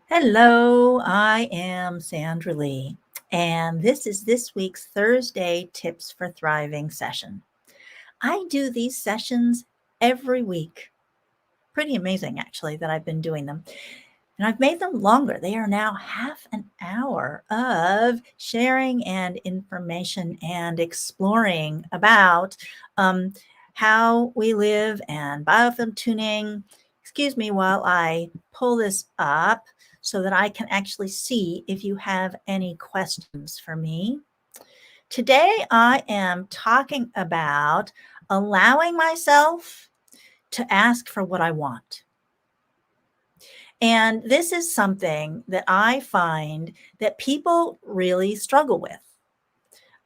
Hello, I am Sandra Lee, and this is this week's Thursday Tips for Thriving session. I do these sessions every week. Pretty amazing, actually, that I've been doing them. And I've made them longer. They are now half an hour of sharing and information and exploring about um, how we live and biofield tuning. Excuse me while I pull this up so that I can actually see if you have any questions for me. Today, I am talking about allowing myself to ask for what I want. And this is something that I find that people really struggle with.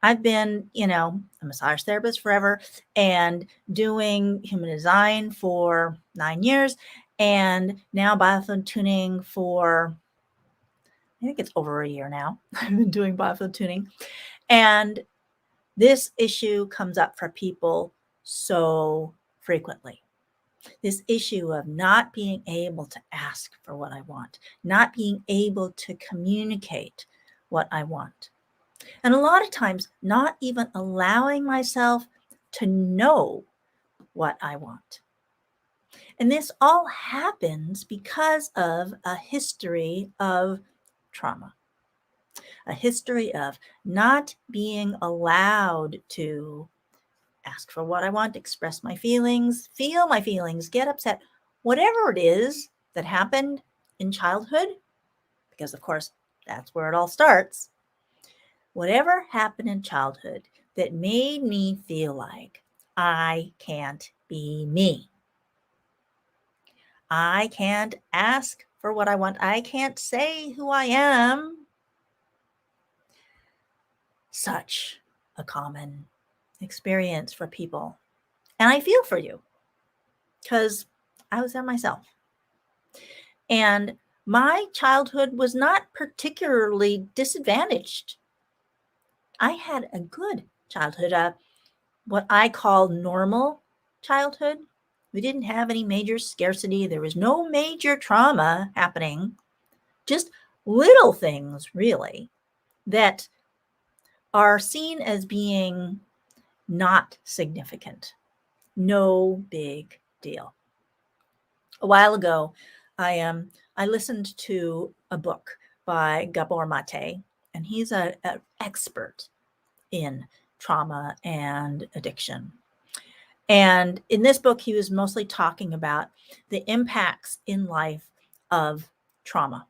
I've been, a massage therapist forever and doing human design for 9 years and now biofield tuning for, I think it's over a year now. I've been doing biofield tuning. And this issue comes up for people so frequently. This issue of not being able to ask for what I want, not being able to communicate what I want. And a lot of times, not even allowing myself to know what I want. And this all happens because of a history of trauma, a history of not being allowed to ask for what I want, express my feelings, feel my feelings, get upset, whatever it is that happened in childhood, because of course that's where it all starts. Whatever happened in childhood that made me feel like I can't be me. I can't ask for what I want. I can't say who I am. Such a common experience for people. And I feel for you because I was there myself. And my childhood was not particularly disadvantaged. I had a good childhood, what I call normal childhood. We didn't have any major scarcity. There was no major trauma happening, just little things, really, that are seen as being not significant. No big deal. A while ago, I listened to a book by Gabor Mate, and he's an expert in trauma and addiction. And in this book, he was mostly talking about the impacts in life of trauma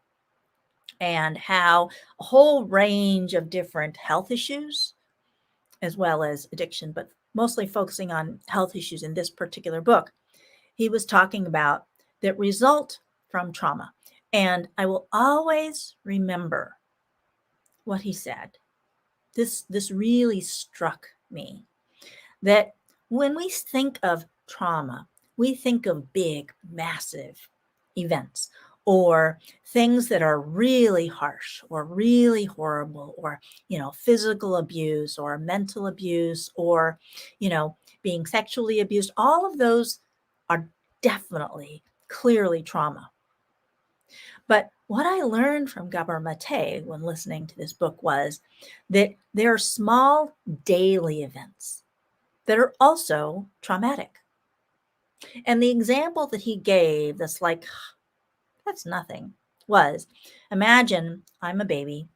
and how a whole range of different health issues, as well as addiction, but mostly focusing on health issues in this particular book, he was talking about that result from trauma. And I will always remember what he said. This really struck me, that when we think of trauma, we think of big, massive events or things that are really harsh or really horrible, or, physical abuse or mental abuse, or, being sexually abused. All of those are definitely, clearly trauma. But what I learned from Gabor Mate when listening to this book was that there are small daily events that are also traumatic. And the example that he gave that's like, that's nothing, was, imagine I'm a baby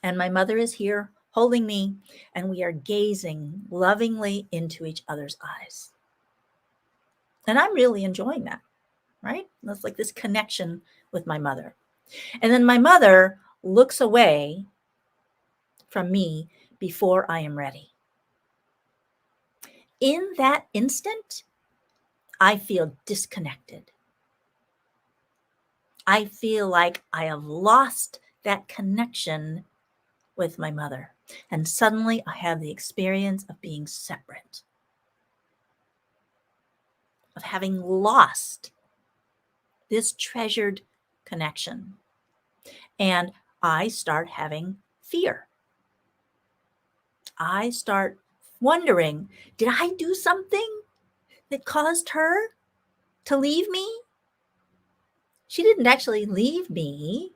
and my mother is here holding me and we are gazing lovingly into each other's eyes. And I'm really enjoying that, right? That's like this connection with my mother. And then my mother looks away from me before I am ready. In that instant, I feel disconnected. I feel like I have lost that connection with my mother. And suddenly I have the experience of being separate, of having lost this treasured connection. And I start having fear. I start wondering, did I do something that caused her to leave me? She didn't actually leave me.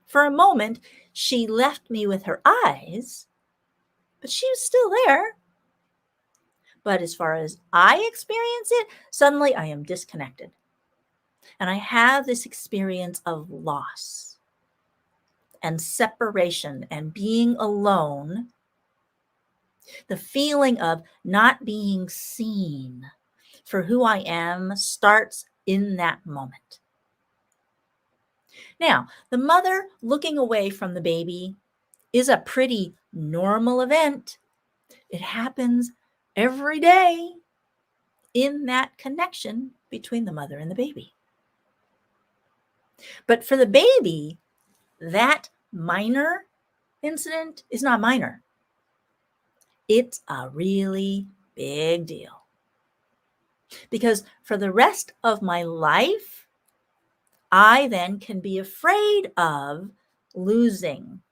For a moment, she left me with her eyes, but she was still there. But as far as I experience it, suddenly I am disconnected. And I have this experience of loss and separation and being alone. The feeling of not being seen for who I am starts in that moment. Now, the mother looking away from the baby is a pretty normal event. It happens every day in that connection between the mother and the baby. But for the baby, that minor incident is not minor. It's a really big deal. Because for the rest of my life, I then can be afraid of losing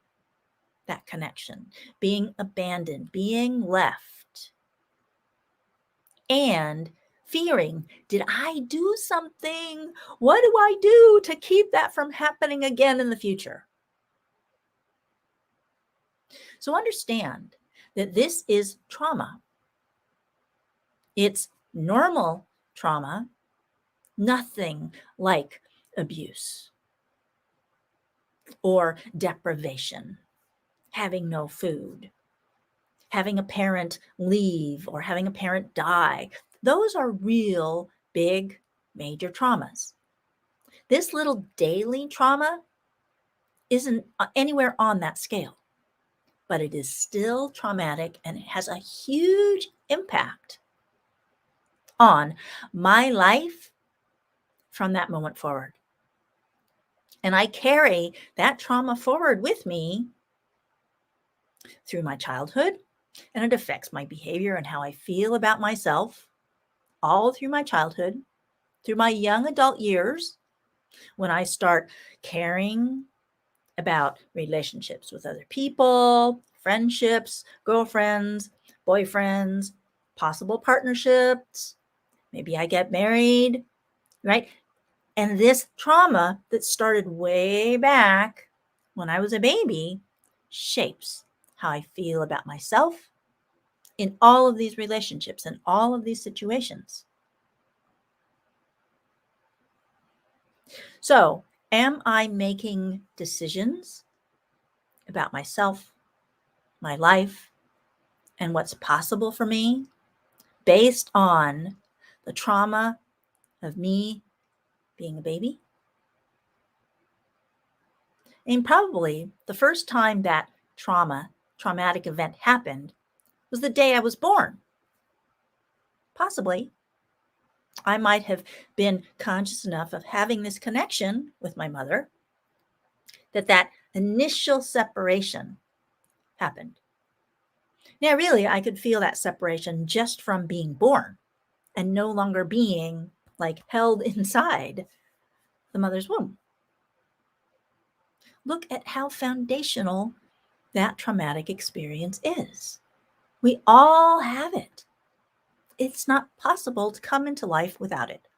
that connection, being abandoned, being left, and fearing, did I do something? What do I do to keep that from happening again in the future? So understand that this is trauma. It's normal trauma, nothing like abuse or deprivation, having no food, having a parent leave, or having a parent die. Those are real big, major traumas. This little daily trauma isn't anywhere on that scale, but it is still traumatic and it has a huge impact on my life from that moment forward. And I carry that trauma forward with me through my childhood, and it affects my behavior and how I feel about myself all through my childhood, through my young adult years, when I start caring about relationships with other people, friendships, girlfriends, boyfriends, possible partnerships. Maybe I get married, right? And this trauma that started way back when I was a baby shapes how I feel about myself in all of these relationships and all of these situations. So, am I making decisions about myself, my life, and what's possible for me based on the trauma of me being a baby? And probably the first time that traumatic event happened was the day I was born. Possibly. I might have been conscious enough of having this connection with my mother that initial separation happened. Now, really, I could feel that separation just from being born and no longer being like held inside the mother's womb. Look at how foundational that traumatic experience is. We all have it. It's not possible to come into life without it.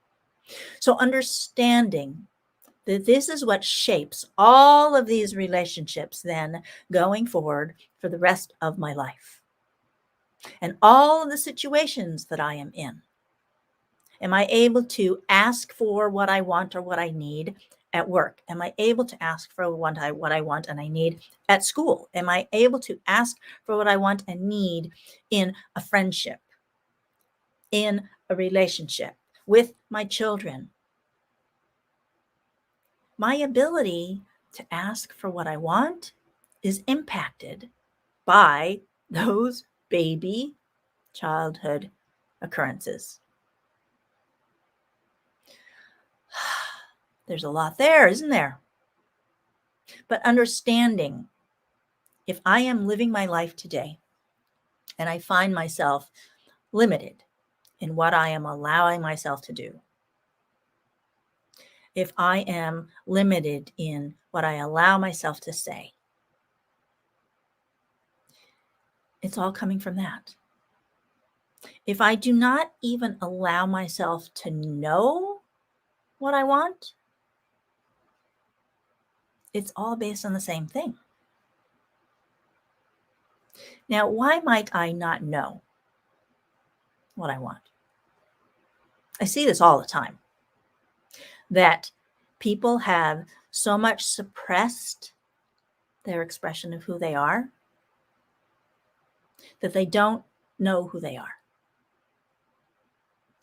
So understanding that this is what shapes all of these relationships then going forward for the rest of my life. And all of the situations that I am in. Am I able to ask for what I want or what I need at work? Am I able to ask for what I want and I need at school? Am I able to ask for what I want and need in a friendship, in a relationship with my children? My ability to ask for what I want is impacted by those baby childhood occurrences. There's a lot there, isn't there? But understanding if I am living my life today and I find myself limited in what I am allowing myself to do, if I am limited in what I allow myself to say, it's all coming from that. If I do not even allow myself to know what I want, It's all based on the same thing. Now, why might I not know what I want? I see this all the time, that people have so much suppressed their expression of who they are that they don't know who they are.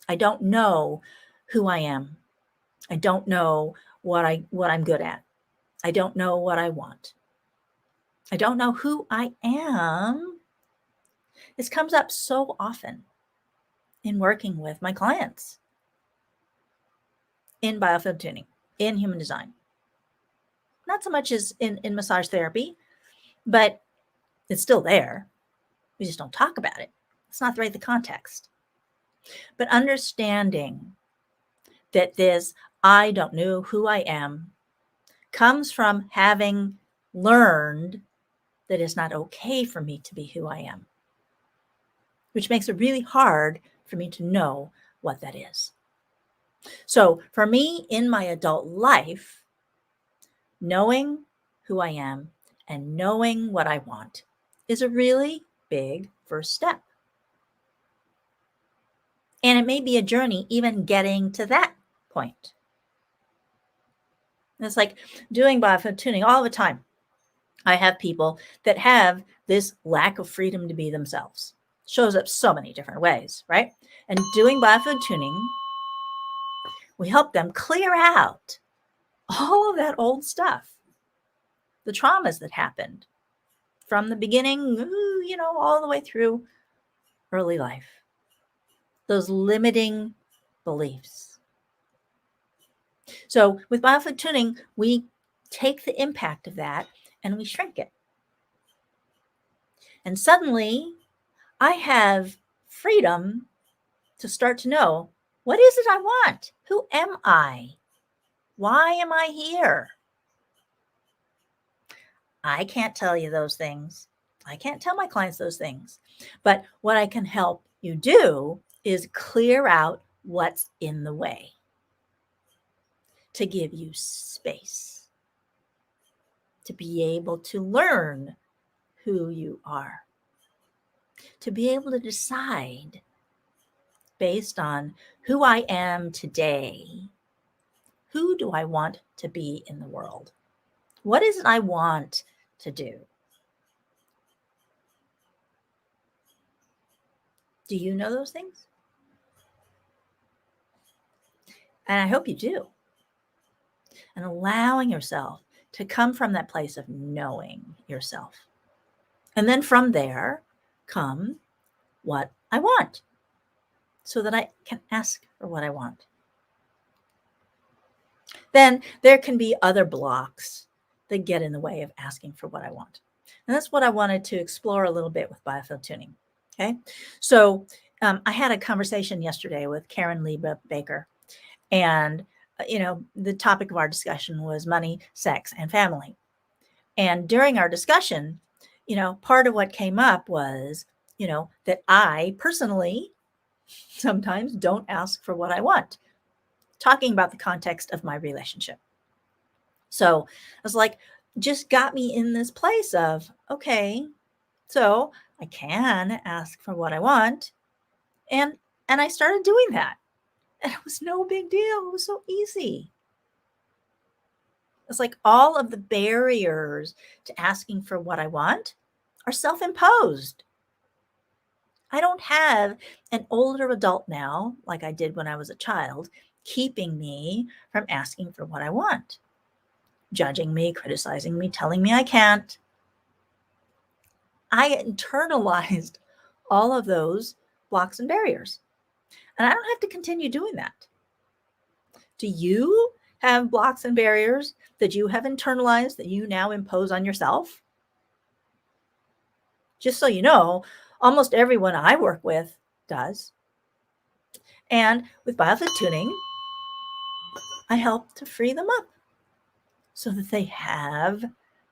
I don't know who I am. I don't know what I'm good at. I don't know what I want. I don't know who I am. This comes up so often in working with my clients in biofield tuning, in human design. Not so much as in massage therapy, but it's still there. We just don't talk about it. It's not the context. But understanding that this I don't know who I am comes from having learned that it's not okay for me to be who I am, which makes it really hard for me to know what that is. So for me in my adult life, knowing who I am and knowing what I want is a really big first step. And it may be a journey even getting to that point. It's like doing biofield tuning all the time. I have people that have this lack of freedom to be themselves. Shows up so many different ways, right? And doing biofield tuning, we help them clear out all of that old stuff, the traumas that happened from the beginning, all the way through early life, those limiting beliefs. So with biofield tuning, we take the impact of that and we shrink it. And suddenly I have freedom to start to know, what is it I want? Who am I? Why am I here? I can't tell you those things. I can't tell my clients those things. But what I can help you do is clear out what's in the way to give you space to be able to learn who you are, to be able to decide based on who I am today, who do I want to be in the world? What is it I want to do? Do you know those things? And I hope you do. And allowing yourself to come from that place of knowing yourself. And then from there come what I want, so that I can ask for what I want. Then there can be other blocks that get in the way of asking for what I want. And that's what I wanted to explore a little bit with biofield tuning. Okay. So I had a conversation yesterday with Karen Leba Baker, and the topic of our discussion was money, sex, and family. And during our discussion, part of what came up was, that I personally sometimes don't ask for what I want, talking about the context of my relationship. So I was like, just got me in this place of, okay, so I can ask for what I want. And I started doing that. And it was no big deal. It was so easy. It's like all of the barriers to asking for what I want are self-imposed. I don't have an older adult now, like I did when I was a child, keeping me from asking for what I want, judging me, criticizing me, telling me I can't. I internalized all of those blocks and barriers. And I don't have to continue doing that. Do you have blocks and barriers that you have internalized that you now impose on yourself? Just so you know, almost everyone I work with does. And with biofield tuning, I help to free them up so that they have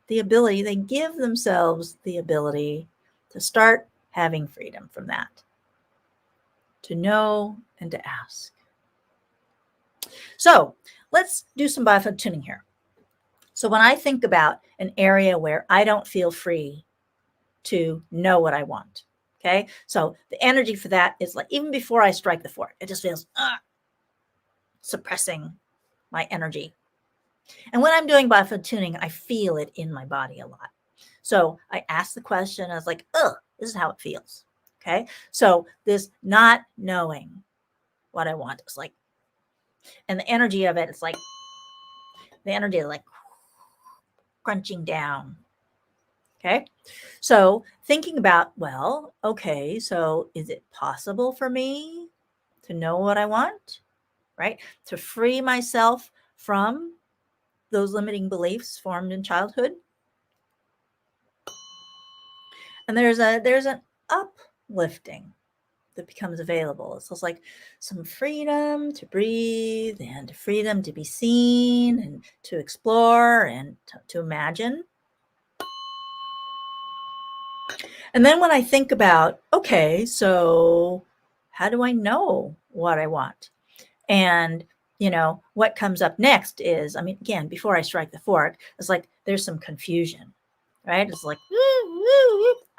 the ability, they give themselves the ability to start having freedom from that, to know and to ask. So let's do some biofield tuning here. So when I think about an area where I don't feel free to know what I want, okay? So the energy for that is like, even before I strike the fork, it just feels suppressing my energy. And when I'm doing Biofield Tuning, I feel it in my body a lot. So I asked the question, I was like, oh, this is how it feels. Okay. So this not knowing what I want is like, and the energy of it is like, the energy is like crunching down. Okay. So thinking about, well, okay, so is it possible for me to know what I want? Right? To free myself from those limiting beliefs formed in childhood. And there's an uplifting that becomes available. It's just like some freedom to breathe and freedom to be seen and to explore and to imagine. And then when I think about, okay, so how do I know what I want? And, what comes up next is, I mean, again, before I strike the fork, it's like there's some confusion, right? It's like,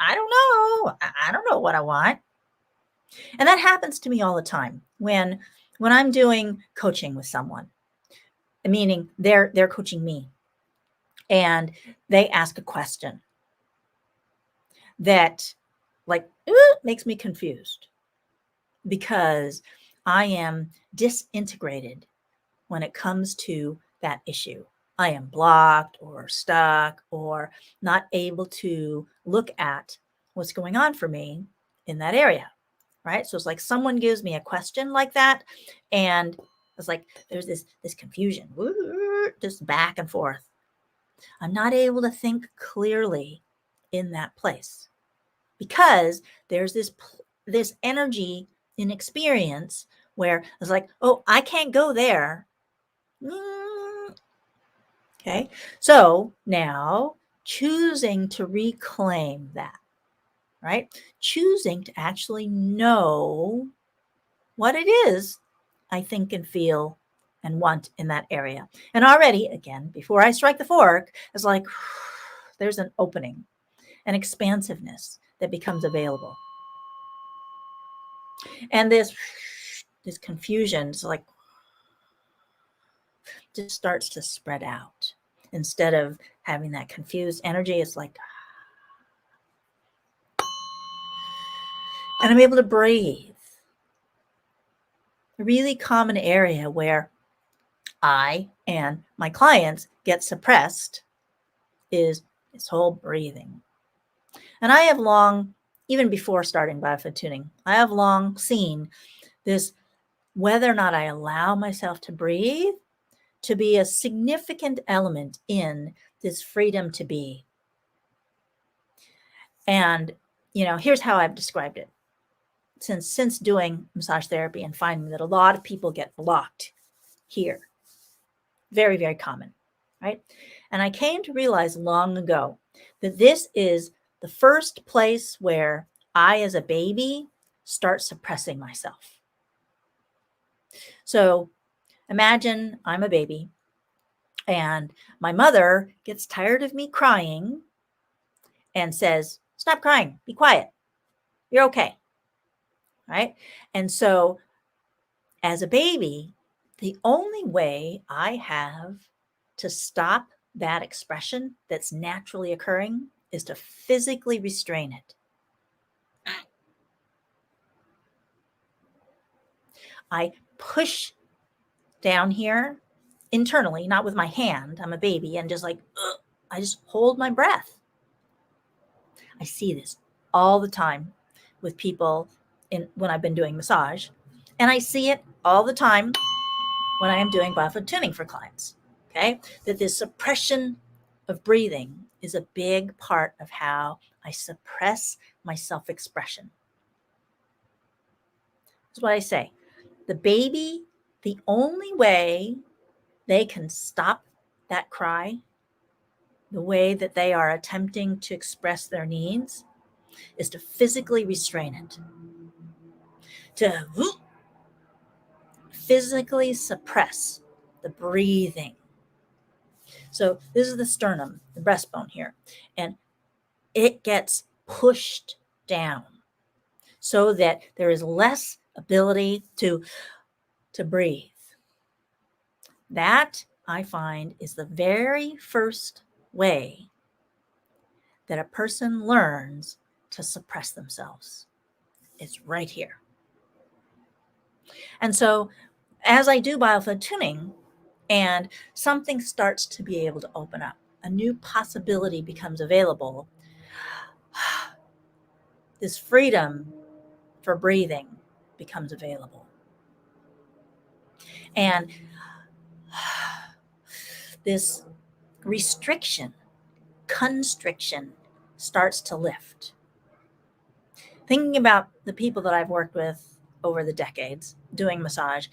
I don't know. I don't know what I want. And that happens to me all the time when I'm doing coaching with someone, meaning they're coaching me, and they ask a question that like makes me confused because I am disintegrated when it comes to that issue. I am blocked or stuck or not able to look at what's going on for me in that area. Right. So it's like someone gives me a question like that. And it's like there's this confusion, just back and forth. I'm not able to think clearly in that place because there's this energy in experience where it's like, oh, I can't go there. Okay. So now choosing to reclaim that, right? Choosing to actually know what it is I think and feel and want in that area. And already, again, before I strike the fork, it's like there's an opening, an expansiveness that becomes available. And this confusion is like just starts to spread out. Instead of having that confused energy, it's like, and I'm able to breathe. A really common area where I and my clients get suppressed is this whole breathing. And I have long, even before starting Biofield Tuning, I have long seen this, whether or not I allow myself to breathe, to be a significant element in this freedom to be. And, here's how I've described it. Since doing massage therapy and finding that a lot of people get blocked here. Very, very common, right? And I came to realize long ago that this is the first place where I, as a baby, start suppressing myself. So imagine I'm a baby and my mother gets tired of me crying and says, stop crying, be quiet, you're okay, right? And so as a baby, the only way I have to stop that expression that's naturally occurring is to physically restrain it. I push down here internally, not with my hand. I'm a baby and just like, I just hold my breath. I see this all the time with people when I've been doing massage, and I see it all the time when I am doing Biofield Tuning for clients. Okay, that this suppression of breathing is a big part of how I suppress my self-expression. That's what I say. The baby, the only way they can stop that cry, the way that they are attempting to express their needs, is to physically restrain it, to physically suppress the breathing So this is the sternum, the breastbone here, and it gets pushed down so that there is less ability to breathe. That, I find, is the very first way that a person learns to suppress themselves. It's right here. And so as I do biofield tuning and something starts to be able to open up, a new possibility becomes available, this freedom for breathing becomes available. And this restriction, constriction starts to lift. Thinking about the people that I've worked with over the decades doing massage,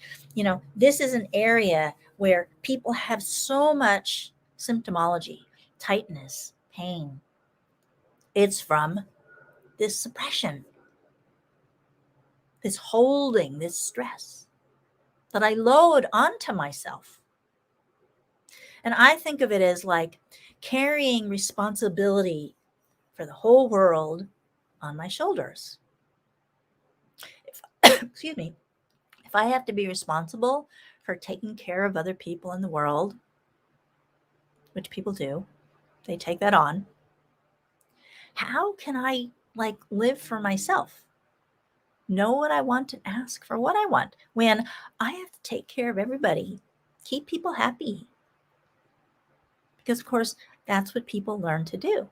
this is an area where people have so much symptomology, tightness, pain. It's from this suppression, this holding, this stress that I load onto myself. And I think of it as like carrying responsibility for the whole world on my shoulders. Excuse me. If I have to be responsible for taking care of other people in the world, which people do, they take that on, how can I live for myself? Know what I want and ask for what I want when I have to take care of everybody, keep people happy. Because of course, that's what people learn to do.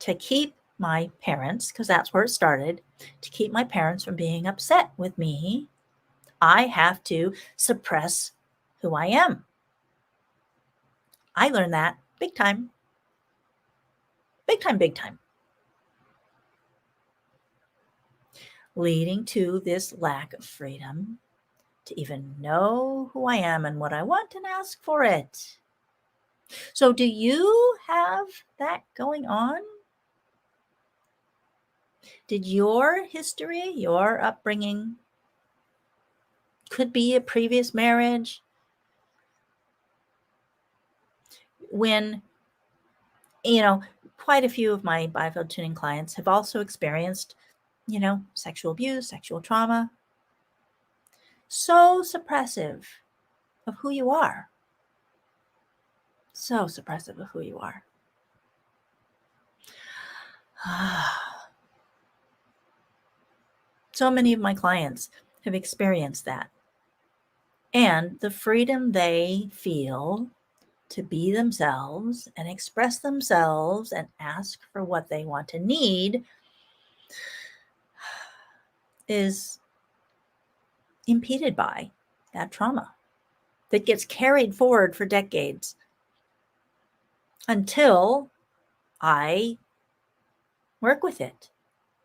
To keep my parents, because that's where it started, to keep my parents from being upset with me, I have to suppress who I am. I learned that big time. Big time, big time. Leading to this lack of freedom to even know who I am and what I want and ask for it. So do you have that going on? Did your history, your upbringing, could be a previous marriage, when, quite a few of my biofield tuning clients have also experienced, sexual abuse, sexual trauma. So suppressive of who you are. So suppressive of who you are. So many of my clients have experienced that. And the freedom they feel to be themselves and express themselves and ask for what they want and need is impeded by that trauma that gets carried forward for decades until I work with it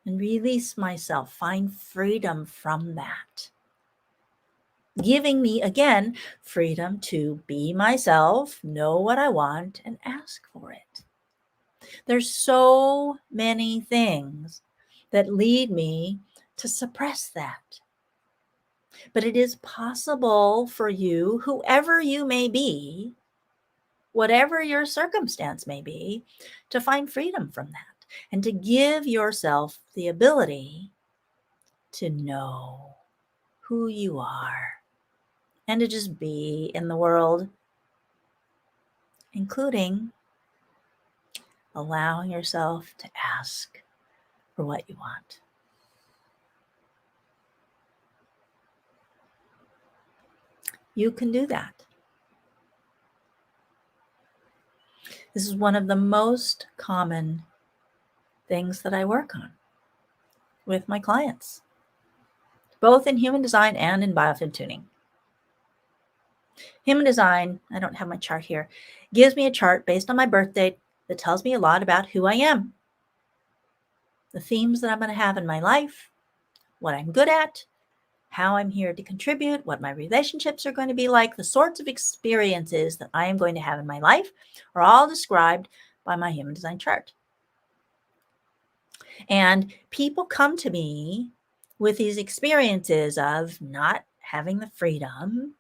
and release myself, find freedom from that. Giving me, again, freedom to be myself, know what I want, and ask for it. There's so many things that lead me to suppress that. But it is possible for you, whoever you may be, whatever your circumstance may be, to find freedom from that and to give yourself the ability to know who you are and to just be in the world, including allowing yourself to ask for what you want. You can do that. This is one of the most common things that I work on with my clients, both in human design and in biofield tuning. Human design, I don't have my chart here, gives me a chart based on my birth date that tells me a lot about who I am, the themes that I'm going to have in my life, what I'm good at, how I'm here to contribute, what my relationships are going to be like, the sorts of experiences that I am going to have in my life are all described by my human design chart. And people come to me with these experiences of not having the freedom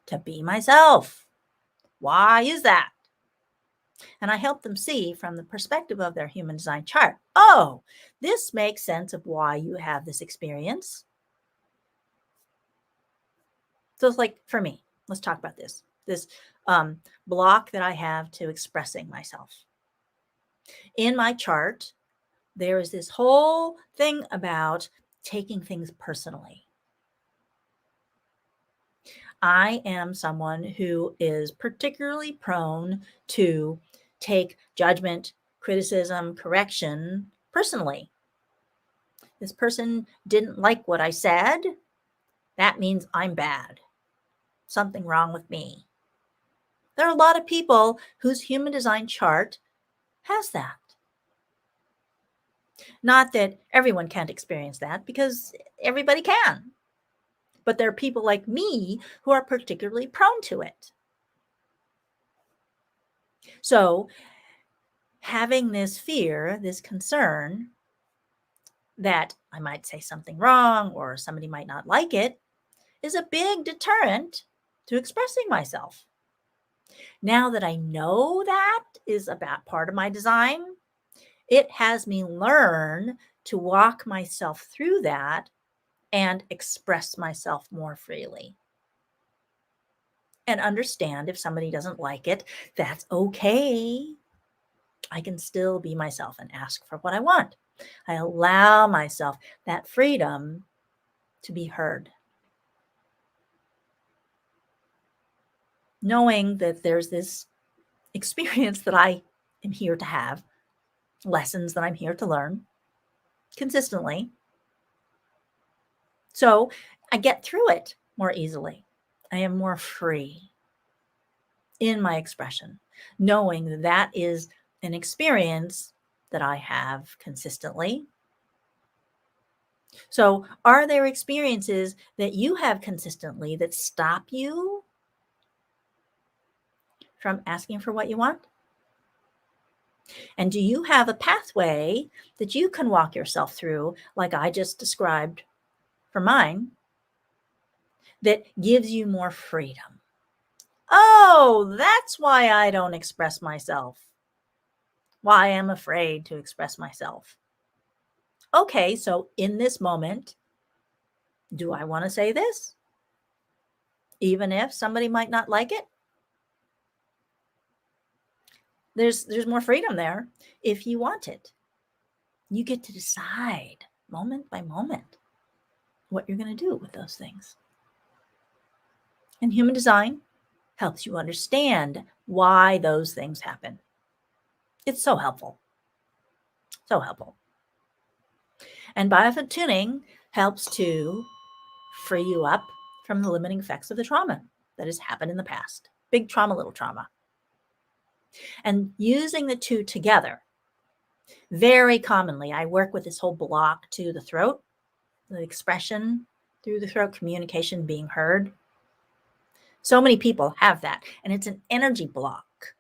to be myself, Why is that? And I help them see from the perspective of their human design chart. Oh, this makes sense of why you have this experience. So it's like, for me, let's talk about this block that I have to expressing myself. In my chart, there is this whole thing about taking things personally. I am someone who is particularly prone to take judgment, criticism, correction personally. This person didn't like what I said. That means I'm bad. Something wrong with me. There are a lot of people whose human design chart has that. Not that everyone can't experience that, because everybody can. But there are people like me who are particularly prone to it. So having this fear, this concern that I might say something wrong or somebody might not like it, is a big deterrent to expressing myself. Now that I know that is about part of my design, it has me learn to walk myself through that and express myself more freely. And understand if somebody doesn't like it, that's okay. I can still be myself and ask for what I want. I allow myself that freedom to be heard. Knowing that there's this experience that I am here to have, lessons that I'm here to learn consistently. So I get through it more easily. I am more free in my expression, knowing that that is an experience that I have consistently. So are there experiences that you have consistently that stop you from asking for what you want? And do you have a pathway that you can walk yourself through, like I just described for mine, that gives you more freedom? Oh, that's why I don't express myself. Why I'm afraid to express myself. Okay, so in this moment, do I want to say this? Even if somebody might not like it? There's more freedom there if you want it. You get to decide moment by moment what you're going to do with those things. And human design helps you understand why those things happen. It's so helpful. So helpful. And Biofield Tuning helps to free you up from the limiting effects of the trauma that has happened in the past. Big trauma, little trauma. And using the two together, very commonly, I work with this whole block to the throat, the expression through the throat, communication, being heard. So many people have that, and it's an energy block.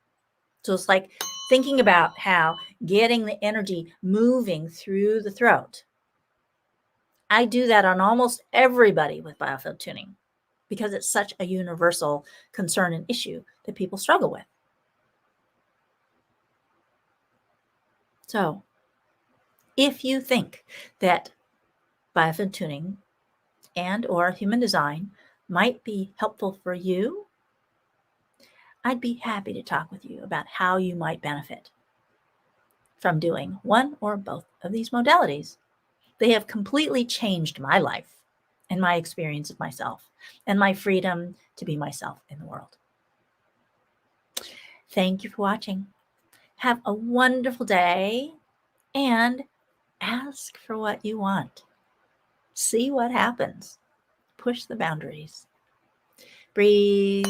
So it's like thinking about how getting the energy moving through the throat. I do that on almost everybody with Biofield Tuning because it's such a universal concern and issue that people struggle with. So if you think that Biofield Tuning and or human design might be helpful for you, I'd be happy to talk with you about how you might benefit from doing one or both of these modalities. They have completely changed my life and my experience of myself and my freedom to be myself in the world. Thank you for watching. Have a wonderful day and ask for what you want. See what happens. Push the boundaries. Breathe.